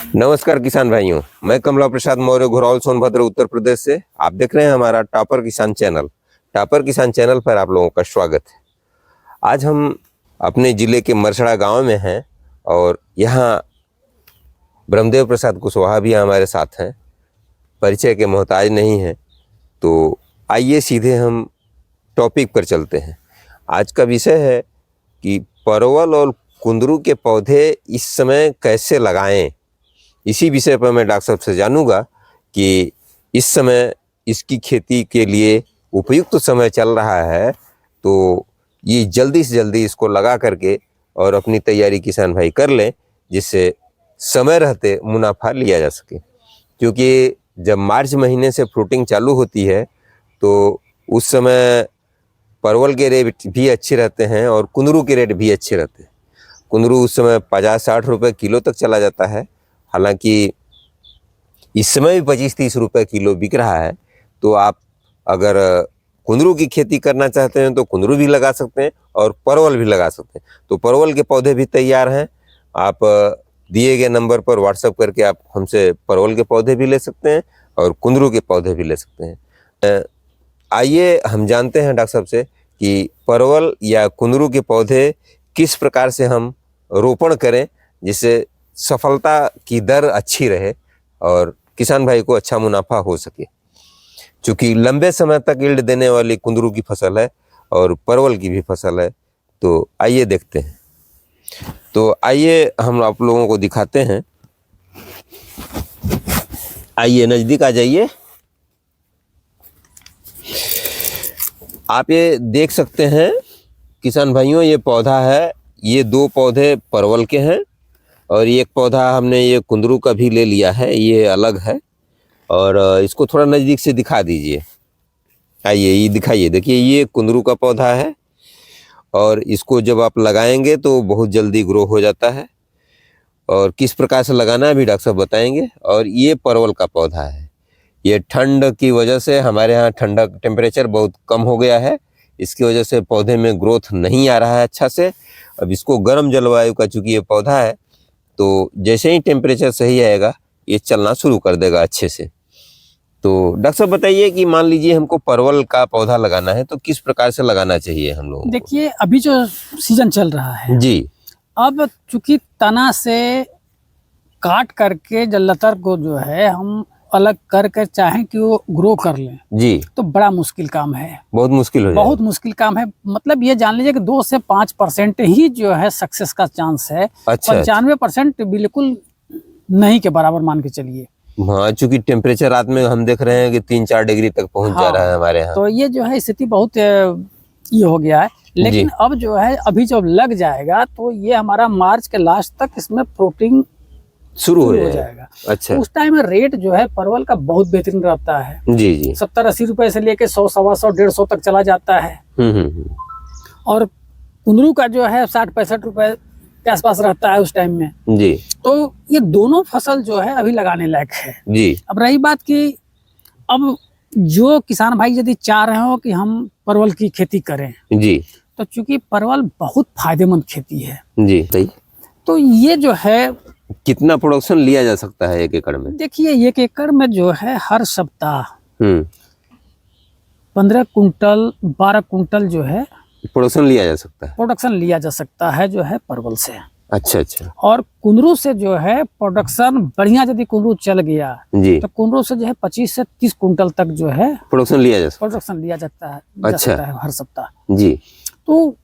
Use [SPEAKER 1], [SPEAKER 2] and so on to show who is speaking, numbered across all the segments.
[SPEAKER 1] नमस्कार किसान भाइयों, मैं कमला प्रसाद मौर्य घोरावल सोनभद्र उत्तर प्रदेश से। आप देख रहे हैं हमारा टॉपर किसान चैनल। टॉपर किसान चैनल पर आप लोगों का स्वागत है। आज हम अपने जिले के मरसड़ा गांव में हैं और यहाँ ब्रह्मदेव प्रसाद कुशवाहा भी हमारे साथ हैं। परिचय के मोहताज नहीं हैं, तो आइए सीधे हम टॉपिक पर चलते हैं। आज का विषय है कि परवल और कुंदरू के पौधे इस समय कैसे लगाएं। इसी विषय पर मैं डॉक्टर साहब से जानूंगा कि इस समय इसकी खेती के लिए उपयुक्त समय चल रहा है, तो ये जल्दी से जल्दी इसको लगा करके और अपनी तैयारी किसान भाई कर लें, जिससे समय रहते मुनाफा लिया जा सके। क्योंकि जब मार्च महीने से फ्रूटिंग चालू होती है तो उस समय परवल के रेट भी अच्छे रहते हैं और कुंदरू के रेट भी अच्छे रहते हैं। कुंदरू उस समय 50-60 रुपये किलो तक चला जाता है। हालांकि इस समय भी 25-30 रुपये किलो बिक रहा है। तो आप अगर कुंदरू की खेती करना चाहते हैं तो कुंदरू भी लगा सकते हैं और परवल भी लगा सकते हैं। तो परवल के पौधे भी तैयार हैं। आप दिए गए नंबर पर व्हाट्सएप करके आप हमसे परवल के पौधे भी ले सकते हैं और कुंदरू के पौधे भी ले सकते हैं। आइए हम जानते हैं डॉक्टर साहब से कि परवल या कुंदरू के पौधे किस प्रकार से हम रोपण करें जिससे सफलता की दर अच्छी रहे और किसान भाई को अच्छा मुनाफा हो सके। चूँकि लंबे समय तक यील्ड देने वाली कुंदरू की फसल है और परवल की भी फसल है, तो आइए देखते हैं। तो आइए हम आप लोगों को दिखाते हैं। आइए नज़दीक आ जाइए। आप ये देख सकते हैं किसान भाइयों, ये पौधा है। ये 2 पौधे परवल के हैं और एक पौधा हमने ये कुंदरू का भी ले लिया है, ये अलग है। और इसको थोड़ा नज़दीक से दिखा दीजिए। आइए ये दिखाइए। देखिए ये कुंदरू का पौधा है और इसको जब आप लगाएंगे तो बहुत जल्दी ग्रो हो जाता है। और किस प्रकार से लगाना है भी डॉक्टर साहब बताएंगे। और ये परवल का पौधा है। ये ठंड की वजह से हमारे यहाँ ठंडा टेम्परेचर बहुत कम हो गया है, इसकी वजह से पौधे में ग्रोथ नहीं आ रहा है अच्छा से। अब इसको गर्म जलवायु का चूँकि ये पौधा है, तो जैसे ही टेम्परेचर सही आएगा ये चलना शुरू कर देगा अच्छे से। तो डॉक्टर साहब बताइए कि मान लीजिए हमको परवल का पौधा लगाना है तो किस प्रकार से लगाना चाहिए हम लोगों को?
[SPEAKER 2] देखिए अभी जो सीजन चल रहा है
[SPEAKER 1] जी,
[SPEAKER 2] अब चूंकि तना से काट करके जल्लतर को जो है हम अलग करके चाहें कि वो ग्रो कर लें
[SPEAKER 1] जी,
[SPEAKER 2] तो बड़ा मुश्किल काम है।
[SPEAKER 1] बहुत मुश्किल हो
[SPEAKER 2] बहुत मुश्किल काम है। मतलब ये जान लीजिए कि 2 से 5% ही जो है सक्सेस का चांस है।
[SPEAKER 1] अच्छा,
[SPEAKER 2] 95% बिल्कुल नहीं के बराबर मान के चलिए।
[SPEAKER 1] हाँ, चूंकि टेम्परेचर रात में हम देख रहे हैं कि 3-4 डिग्री तक पहुंच जा रहा है हमारे यहाँ।
[SPEAKER 2] तो ये जो है स्थिति बहुत ये हो गया है। लेकिन अब जो है अभी जब लग जाएगा तो ये हमारा मार्च के लास्ट तक इसमें फ्रूटिंग
[SPEAKER 1] शुरू हो जाएगा। अच्छा,
[SPEAKER 2] उस टाइम में रेट जो है परवल का बहुत बेहतरीन रहता है।
[SPEAKER 1] जी जी,
[SPEAKER 2] 70-80 रुपए से लेके 100, 125, 150 तक चला जाता है। और कुंदरू का जो है 60-65 रुपए के आसपास रहता है उस टाइम में
[SPEAKER 1] जी।
[SPEAKER 2] तो ये दोनों फसल जो है अभी लगाने लायक है
[SPEAKER 1] जी।
[SPEAKER 2] अब रही बात कि अब जो किसान भाई यदि चाह रहे हो कि हम परवल की खेती करें
[SPEAKER 1] जी,
[SPEAKER 2] तो चूंकि परवल बहुत फायदेमंद खेती है
[SPEAKER 1] जी सही।
[SPEAKER 2] तो ये जो है
[SPEAKER 1] कितना प्रोडक्शन लिया जा सकता है 1 एकड़ में?
[SPEAKER 2] देखिए 1 एकड़ में जो है हर सप्ताह 15 कुंटल 12 कुंटल जो है
[SPEAKER 1] प्रोडक्शन लिया जा सकता है।
[SPEAKER 2] प्रोडक्शन लिया जा सकता है जो है परवल से।
[SPEAKER 1] अच्छा अच्छा।
[SPEAKER 2] और कुंदरू से जो है प्रोडक्शन बढ़िया यदि कुंदरू चल गया
[SPEAKER 1] जी,
[SPEAKER 2] तो कुंदरू से जो है 25 से 30 कुंटल तक जो है
[SPEAKER 1] प्रोडक्शन लिया जा
[SPEAKER 2] सकता है
[SPEAKER 1] अच्छा
[SPEAKER 2] हर सप्ताह।
[SPEAKER 1] जी।
[SPEAKER 2] तो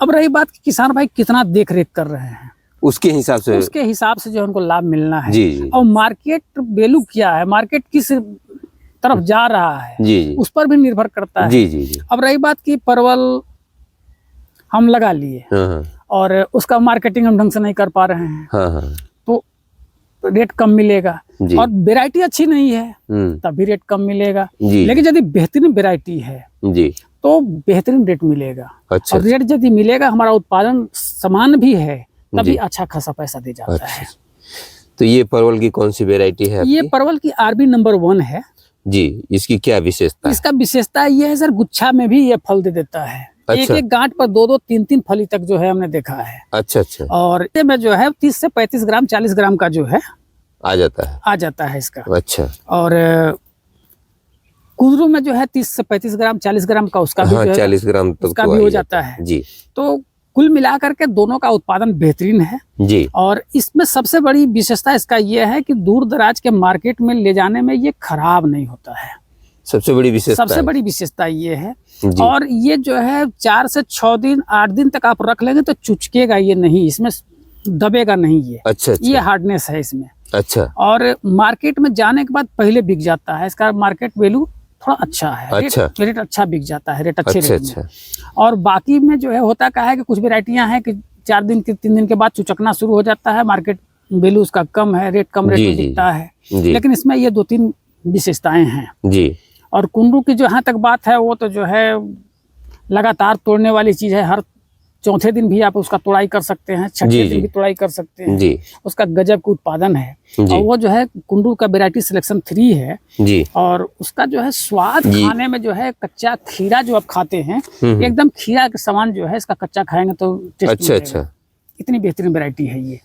[SPEAKER 2] अब रही बात कि किसान भाई कितना देख रेख कर रहे हैं
[SPEAKER 1] उसके हिसाब से
[SPEAKER 2] जो उनको लाभ मिलना है।
[SPEAKER 1] जी।
[SPEAKER 2] और मार्केट वैल्यू क्या है, मार्केट किस तरफ जा रहा है
[SPEAKER 1] जी,
[SPEAKER 2] उस पर भी निर्भर करता है।
[SPEAKER 1] जी जी जी।
[SPEAKER 2] अब रही बात कि परवल हम लगा लिए और उसका मार्केटिंग हम ढंग से नहीं कर पा रहे हैं तो रेट कम मिलेगा। और वैरायटी अच्छी नहीं है तभी रेट कम मिलेगा। लेकिन यदि बेहतरीन वैरायटी है जी तो बेहतरीन रेट मिलेगा। अच्छा, और रेट यदि मिलेगा, हमारा उत्पादन समान भी है तभी अच्छा खासा पैसा दे जाता है।
[SPEAKER 1] तो ये परवल की कौन सी वैरायटी है?
[SPEAKER 2] ये परवल की आरबी नंबर 1 है जी।
[SPEAKER 1] इसकी क्या विशेषता?
[SPEAKER 2] इसका विशेषता ये है सर, गुच्छा में भी ये फल दे देता है।
[SPEAKER 1] अच्छा।
[SPEAKER 2] एक गांठ पर 2-2, 3-3 फली तक जो है हमने देखा है।
[SPEAKER 1] अच्छा अच्छा।
[SPEAKER 2] और इसमें जो है 30 से 35 ग्राम 40 ग्राम का जो है
[SPEAKER 1] आ जाता है।
[SPEAKER 2] आ जाता है इसका।
[SPEAKER 1] अच्छा।
[SPEAKER 2] और कुंदरू में जो है 30 से 35 ग्राम 40 ग्राम का उसका भी
[SPEAKER 1] हाँ,
[SPEAKER 2] जो है
[SPEAKER 1] 40 ग्राम तक
[SPEAKER 2] उसका
[SPEAKER 1] तो
[SPEAKER 2] भी
[SPEAKER 1] आ
[SPEAKER 2] हो
[SPEAKER 1] ही
[SPEAKER 2] जाता है
[SPEAKER 1] जी
[SPEAKER 2] तो कुल मिलाकर के दोनों का उत्पादन बेहतरीन है।
[SPEAKER 1] जी।
[SPEAKER 2] और इसमें सबसे बड़ी विशेषता इसका ये है कि दूर दराज के मार्केट में ले जाने में ये खराब नहीं होता है।
[SPEAKER 1] सबसे बड़ी विशेषता
[SPEAKER 2] सबसे बड़ी विशेषता ये है।
[SPEAKER 1] जी।
[SPEAKER 2] और ये जो है 4 से 6 दिन 8 दिन तक आप रख लेंगे तो चुचकेगा ये नहीं, इसमें दबेगा नहीं ये।
[SPEAKER 1] अच्छा अच्छा।
[SPEAKER 2] ये हार्डनेस है इसमें।
[SPEAKER 1] अच्छा।
[SPEAKER 2] और मार्केट में जाने के बाद पहले बिक जाता है, इसका मार्केट वैल्यू थोड़ा अच्छा है।
[SPEAKER 1] अच्छा।
[SPEAKER 2] रेट अच्छा बिक जाता है, रेट अच्छे
[SPEAKER 1] अच्छा
[SPEAKER 2] रेट
[SPEAKER 1] अच्छा।
[SPEAKER 2] में। और बाकी में जो है होता क्या है कि कुछ वेराइटियां हैं कि 4 दिन के 3 दिन के बाद चुचकना शुरू हो जाता है, मार्केट वैल्यू उसका कम है, रेट कम रेट
[SPEAKER 1] जी,
[SPEAKER 2] में
[SPEAKER 1] जी,
[SPEAKER 2] बिकता है।
[SPEAKER 1] जी।
[SPEAKER 2] लेकिन इसमें ये 2-3 विशेषताएं हैं।
[SPEAKER 1] जी।
[SPEAKER 2] और कुंदरू की जहाँ तक बात है वो तो जो है लगातार तोड़ने वाली चीज़ है। हर चौथे दिन भी आप उसका तोड़ाई कर सकते हैं,
[SPEAKER 1] जी,
[SPEAKER 2] छठे दिन
[SPEAKER 1] जी।
[SPEAKER 2] भी तोड़ाई कर सकते हैं
[SPEAKER 1] जी।
[SPEAKER 2] उसका गजब का उत्पादन है।
[SPEAKER 1] जी।
[SPEAKER 2] और वो जो है कुंदरू का वेराइटी सिलेक्शन 3 है।
[SPEAKER 1] जी।
[SPEAKER 2] और उसका जो है स्वाद
[SPEAKER 1] जी।
[SPEAKER 2] खाने में जो है कच्चा खीरा जो आप खाते हैं एकदम खीरा के समान जो है इसका कच्चा खाएंगे तो टेस्ट
[SPEAKER 1] अच्छा
[SPEAKER 2] मिलेगा।
[SPEAKER 1] अच्छा।
[SPEAKER 2] इतनी बेहतरीन वैरायटी है ये।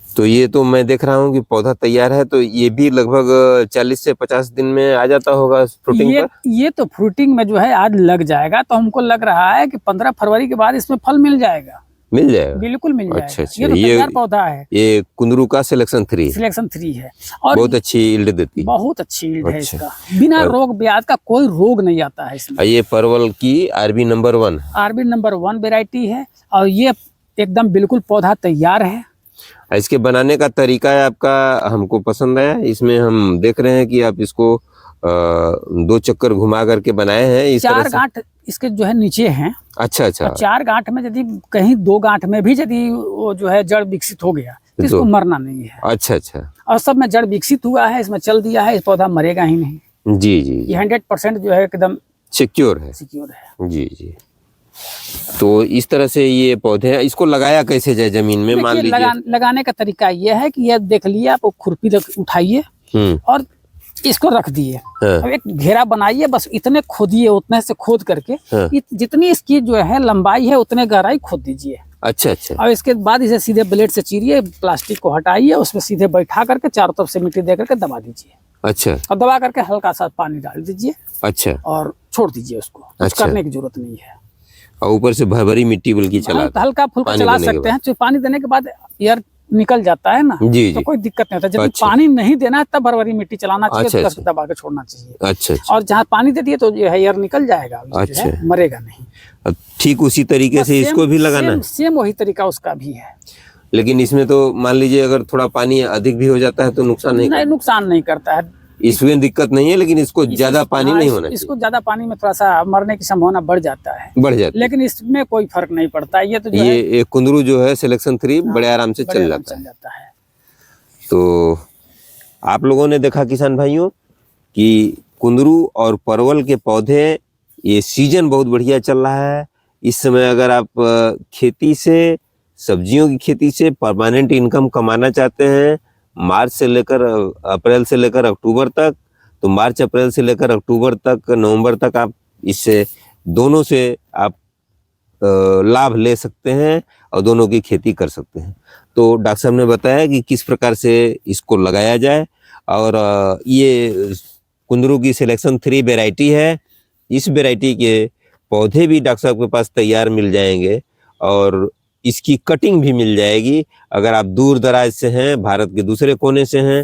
[SPEAKER 1] तो ये तो मैं देख रहा हूँ कि पौधा तैयार है, तो ये भी लगभग 40 से 50 दिन में आ जाता होगा फ्रूटिंग पर।
[SPEAKER 2] ये तो फ्रूटिंग में जो है आज लग जाएगा, तो हमको लग रहा है कि 15 फरवरी के बाद इसमें फल मिल जाएगा।
[SPEAKER 1] मिल जाएगा,
[SPEAKER 2] बिल्कुल मिल जाएगा।
[SPEAKER 1] अच्छा अच्छा।
[SPEAKER 2] ये तो तैयार पौधा है।
[SPEAKER 1] ये कुंदरू का सिलेक्शन 3 है।
[SPEAKER 2] सिलेक्शन 3 है और
[SPEAKER 1] बहुत अच्छी यील्ड देती है।
[SPEAKER 2] बहुत अच्छी यील्ड है
[SPEAKER 1] अच्छा।
[SPEAKER 2] इसका। बिना रोग ब्याज का कोई रोग नहीं आता है इसमें।
[SPEAKER 1] ये परवल की RB number 1।
[SPEAKER 2] RB number 1 variety है और ये एकदम बिल्कुल पौधा तैयार है।
[SPEAKER 1] इसके बनाने का तरीका है आपका हमको पसंद आया। इसमें हम देख रहे हैं कि आप इसको 2 चक्कर घुमा करके बनाए हैं इस तरह
[SPEAKER 2] 4
[SPEAKER 1] से।
[SPEAKER 2] गांठ इसके जो है नीचे हैं।
[SPEAKER 1] अच्छा अच्छा।
[SPEAKER 2] 4 गांठ में यदि कहीं 2 गांठ में भी यदि वो जो है जड़ विकसित हो गया तो इसको मरना नहीं है।
[SPEAKER 1] अच्छा अच्छा।
[SPEAKER 2] और सब में जड़ विकसित हुआ है, इसमें चल दिया है, इस पौधा मरेगा ही नहीं।
[SPEAKER 1] जी जी।
[SPEAKER 2] ये 100% जो है एकदम
[SPEAKER 1] सिक्योर है।
[SPEAKER 2] सिक्योर है।
[SPEAKER 1] जी जी। तो इस तरह से ये पौधे हैं। इसको लगाया कैसे जाए जमीन में, मान लीजिए?
[SPEAKER 2] लगाने का तरीका ये है कि ये देख लिए आप खुरपी उठाइए और इसको रख दिए। अब एक घेरा बनाइए, बस इतने खोदिए, उतने से खोद करके जितनी इसकी जो है लंबाई है उतने गहराई खोद दीजिए।
[SPEAKER 1] अच्छा अच्छा।
[SPEAKER 2] और इसके बाद इसे सीधे ब्लेड से चीरिए, प्लास्टिक को हटाइए, उसमें सीधे बैठा करके चारों तरफ से मिट्टी दे करके दबा दीजिए।
[SPEAKER 1] अच्छा।
[SPEAKER 2] और दबा करके हल्का सा पानी डाल दीजिए।
[SPEAKER 1] अच्छा।
[SPEAKER 2] और छोड़ दीजिए उसको। कुछ करने की जरूरत नहीं है।
[SPEAKER 1] और ऊपर से भरभरी मिट्टी बल्कि चला
[SPEAKER 2] हल्का फुल्का चला सकते हैं। जो पानी देने के बाद एयर निकल जाता है ना, तो कोई दिक्कत नहीं होता। जब पानी नहीं देना है तब भरभरी मिट्टी चलाना चाहिए, तो दबा के छोड़ना चाहिए। अच्छा। और जहाँ पानी दे दिए तो जो है एयर निकल जाएगा। अच्छा। मरेगा नहीं।
[SPEAKER 1] ठीक उसी तरीके से इसको भी लगाना है।
[SPEAKER 2] सेम वही तरीका उसका भी है।
[SPEAKER 1] लेकिन इसमें तो मान लीजिए अगर थोड़ा पानी अधिक भी हो जाता है तो नुकसान नहीं
[SPEAKER 2] नुकसान नहीं करता है।
[SPEAKER 1] इसमें दिक्कत नहीं है, लेकिन इसको ज्यादा पानी नहीं होना चाहिए।
[SPEAKER 2] इसको ज्यादा पानी में थोड़ा सा मरने की संभावना बढ़ जाता है।
[SPEAKER 1] बढ़ जाती है।
[SPEAKER 2] लेकिन इसमें कोई फर्क नहीं पड़ता। ये तो
[SPEAKER 1] ये कुंदरू जो है सिलेक्शन 3 बड़े आराम से चल जाता है। तो आप लोगों ने देखा किसान भाइयों कि कुंदरू और परवल के पौधे, ये सीजन बहुत बढ़िया चल रहा है इस समय। अगर आप खेती से, सब्जियों की खेती से परमानेंट इनकम कमाना चाहते हैं, अप्रैल से लेकर अक्टूबर तक, तो मार्च अप्रैल से लेकर अक्टूबर तक, नवंबर तक आप इससे दोनों से आप लाभ ले सकते हैं और दोनों की खेती कर सकते हैं। तो डॉक्टर साहब ने बताया कि किस प्रकार से इसको लगाया जाए। और ये कुंदरू की सिलेक्शन 3 वेराइटी है। इस वेराइटी के पौधे भी डॉक्टर साहब के पास तैयार मिल जाएंगे और इसकी कटिंग भी मिल जाएगी। अगर आप दूर दराज से हैं, भारत के दूसरे कोने से हैं,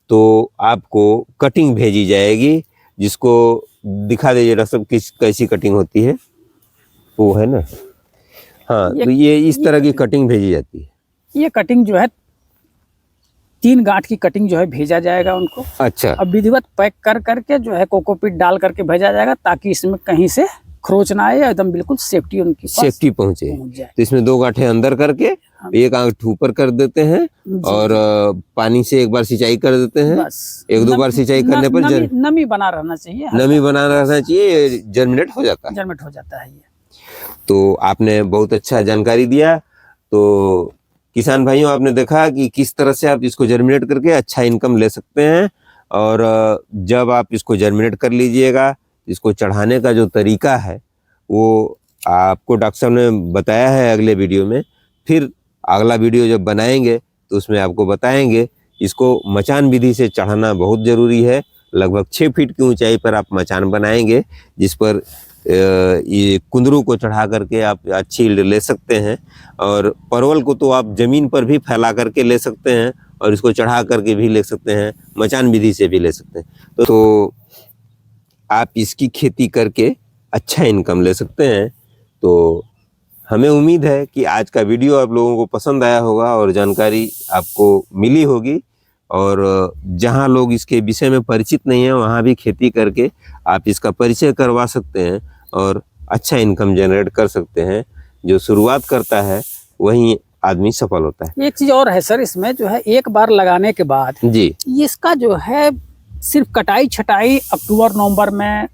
[SPEAKER 1] तो आपको कटिंग भेजी जाएगी, जिसको दिखा दीजिए डॉक्टर साहब कैसी कटिंग होती है। वो है ना, हाँ। तो ये इस तरह की कटिंग भेजी जाती है।
[SPEAKER 2] ये कटिंग जो है 3 गांठ की कटिंग जो है भेजा जाएगा उनको। अच्छा। अब विधिवत पैक कर करके जो है कोकोपीट डाल करके भेजा जाएगा, ताकि इसमें कहीं से खरोच ना आए, एकदम बिल्कुल सेफ्टी उनकी सेफ्टी पहुंचे।
[SPEAKER 1] तो इसमें 2 गांठें अंदर करके एक गांठ ऊपर कर देते हैं और पानी से एक बार सिंचाई कर देते हैं। 1-2 बार सिंचाई करने पर
[SPEAKER 2] नमी बना रहना चाहिए।
[SPEAKER 1] नमी बना रहना चाहिए, जर्मिनेट हो जाता है।
[SPEAKER 2] जर्मिनेट हो जाता है ये।
[SPEAKER 1] तो आपने बहुत अच्छा जानकारी दिया। तो किसान भाइयों, आपने देखा कि किस तरह से आप इसको जर्मिनेट करके अच्छा इनकम ले सकते हैं। और जब आप इसको जर्मिनेट कर लीजिएगा, इसको चढ़ाने का जो तरीका है वो आपको डॉक्टर साहब ने बताया है अगले वीडियो में। फिर अगला वीडियो जब बनाएंगे तो उसमें आपको बताएंगे इसको मचान विधि से चढ़ाना बहुत जरूरी है। लगभग 6 फीट की ऊंचाई पर आप मचान बनाएंगे, जिस पर ये कुंदरू को चढ़ा करके आप अच्छी यील्ड ले सकते हैं। और परवल को तो आप जमीन पर भी फैला करके ले सकते हैं और इसको चढ़ा करके भी ले सकते हैं, मचान विधि से भी ले सकते हैं। तो आप इसकी खेती करके अच्छा इनकम ले सकते हैं। तो हमें उम्मीद है कि आज का वीडियो आप लोगों को पसंद आया होगा और जानकारी आपको मिली होगी। और जहां लोग इसके विषय में परिचित नहीं है वहां भी खेती करके आप इसका परिचय करवा सकते हैं और अच्छा इनकम जनरेट कर सकते हैं। जो शुरुआत करता है वही आदमी सफल होता है।
[SPEAKER 2] एक चीज और है सर, इसमें जो है एक बार लगाने के बाद
[SPEAKER 1] जी,
[SPEAKER 2] इसका जो है सिर्फ कटाई छटाई अक्टूबर नवंबर में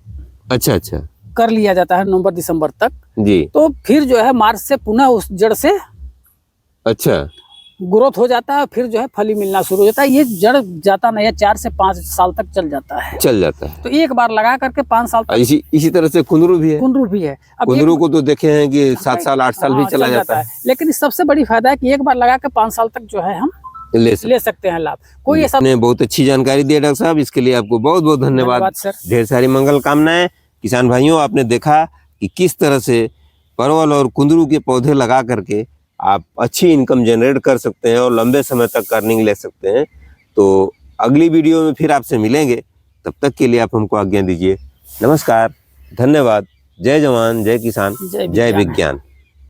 [SPEAKER 1] अच्छा
[SPEAKER 2] कर लिया जाता है, नवंबर दिसंबर तक
[SPEAKER 1] जी।
[SPEAKER 2] तो फिर जो है मार्च से पुनः उस जड़ से
[SPEAKER 1] अच्छा,
[SPEAKER 2] ग्रोथ हो जाता है, फिर जो है फली मिलना शुरू हो जाता है। ये जड़ जाता नहीं है, 4 से 5 साल तक चल जाता है। तो एक बार लगा करके 5 साल तक।
[SPEAKER 1] इसी तरह से कुंदरू भी है।
[SPEAKER 2] कुंदरू भी है। अब
[SPEAKER 1] कुंदरू को तो देखे हैं कि 7 साल 8 साल भी चला जाता है।
[SPEAKER 2] लेकिन सबसे बड़ी फायदा है कि एक बार लगा के 5 साल तक जो है हम ले सकते हैं लाभ। कोई ऐसा
[SPEAKER 1] ने बहुत अच्छी जानकारी दी डॉक्टर साहब, इसके लिए आपको बहुत बहुत धन्यवाद
[SPEAKER 2] सर।
[SPEAKER 1] ढेर सारी मंगल कामनाएं। किसान भाइयों, आपने देखा कि किस तरह से परवल और कुंदरू के पौधे लगा करके आप अच्छी इनकम जनरेट कर सकते हैं और लंबे समय तक अर्निंग ले सकते हैं। तो अगली वीडियो में फिर आपसे मिलेंगे, तब तक के लिए आप हमको आज्ञा दीजिए। नमस्कार, धन्यवाद। जय जवान, जय किसान, जय विज्ञान।